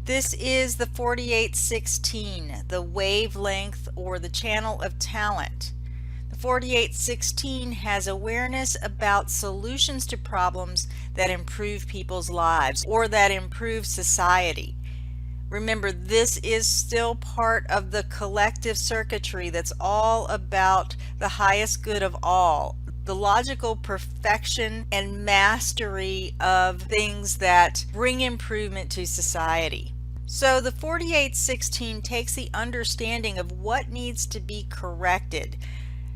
This is the 4816, the wavelength or the channel of talent. The 4816 has awareness about solutions to problems that improve people's lives or that improve society. Remember, this is still part of the collective circuitry that's all about the highest good of all, the logical perfection and mastery of things that bring improvement to society. So the 4816 takes the understanding of what needs to be corrected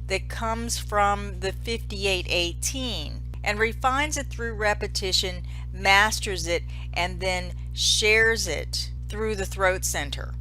that comes from the 5818 and refines it through repetition, masters it, and then shares it through the throat center.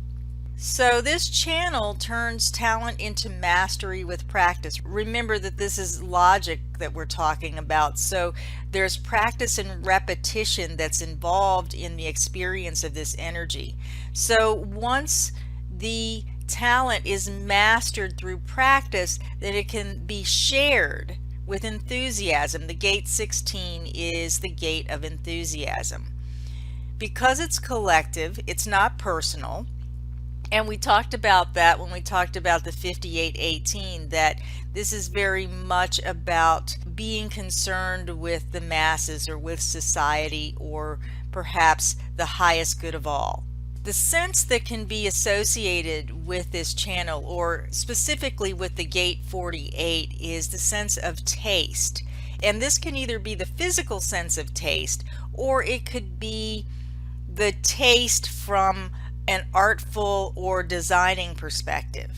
So this channel turns talent into mastery with practice. Remember that this is logic that we're talking about. So there's practice and repetition that's involved in the experience of this energy. So once the talent is mastered through practice, then it can be shared with enthusiasm. The gate 16 is the gate of enthusiasm. Because it's collective, it's not personal. And we talked about that when we talked about the 5818, that this is very much about being concerned with the masses or with society or perhaps the highest good of all. The sense that can be associated with this channel, or specifically with the gate 48, is the sense of taste. And this can either be the physical sense of taste, or it could be the taste from an artful or designing perspective.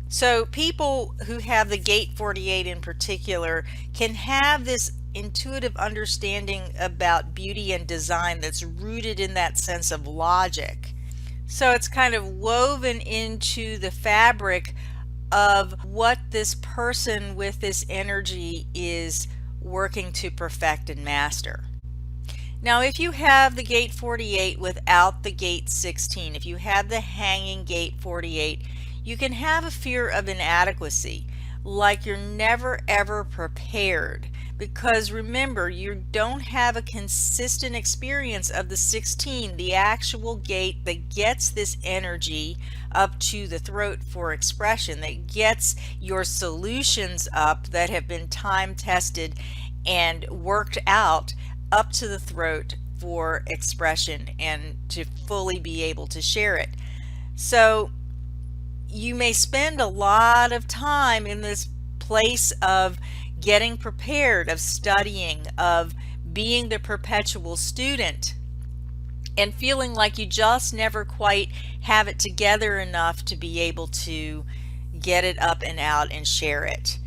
So people who have the gate 48 in particular can have this intuitive understanding about beauty and design that's rooted in that sense of logic. So it's kind of woven into the fabric of what this person with this energy is working to perfect and master. Now, if you have the gate 48 without the gate 16, if you have the hanging gate 48, you can have a fear of inadequacy, like you're never ever prepared, because remember, you don't have a consistent experience of the 16, the actual gate that gets this energy up to the throat for expression, that gets your solutions up that have been time tested and worked out up to the throat for expression and to fully be able to share it. So you may spend a lot of time in this place of getting prepared, of studying, of being the perpetual student, and feeling like you just never quite have it together enough to be able to get it up and out and share it.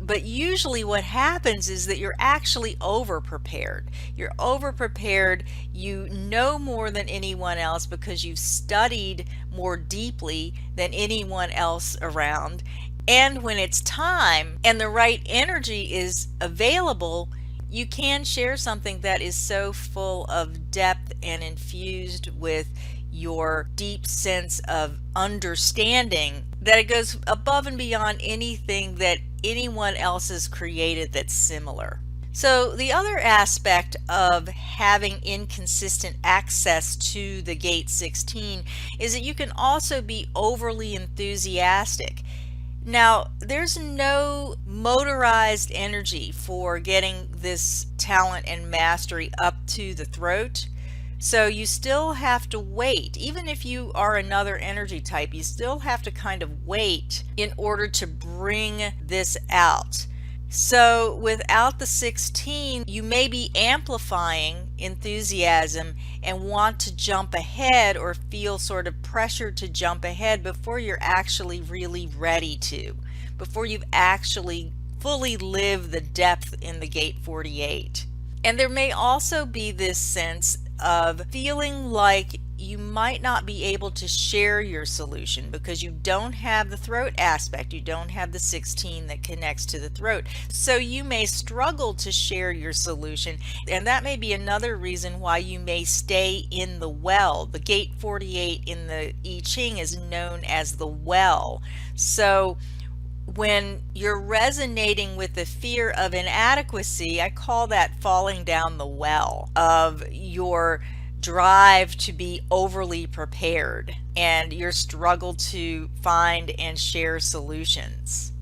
But usually what happens is that you're actually over-prepared. You're over-prepared, you know more than anyone else because you've studied more deeply than anyone else around. And when it's time and the right energy is available, you can share something that is so full of depth and infused with your deep sense of understanding that it goes above and beyond anything that anyone else has created that's similar. So the other aspect of having inconsistent access to the gate 16 is that you can also be overly enthusiastic. Now, there's no motorized energy for getting this talent and mastery up to the throat. So you still have to wait. Even if you are another energy type, you still have to kind of wait in order to bring this out. So without the 16, you may be amplifying enthusiasm and want to jump ahead or feel sort of pressure to jump ahead before you're actually really ready to, before you've actually fully lived the depth in the gate 48. And there may also be this sense of feeling like you might not be able to share your solution because you don't have the throat aspect, you don't have the 16 that connects to the throat. So you may struggle to share your solution, and that may be another reason why you may stay in the well. The gate 48 in the I Ching is known as the well. So when you're resonating with the fear of inadequacy, I call that falling down the well of your drive to be overly prepared and your struggle to find and share solutions.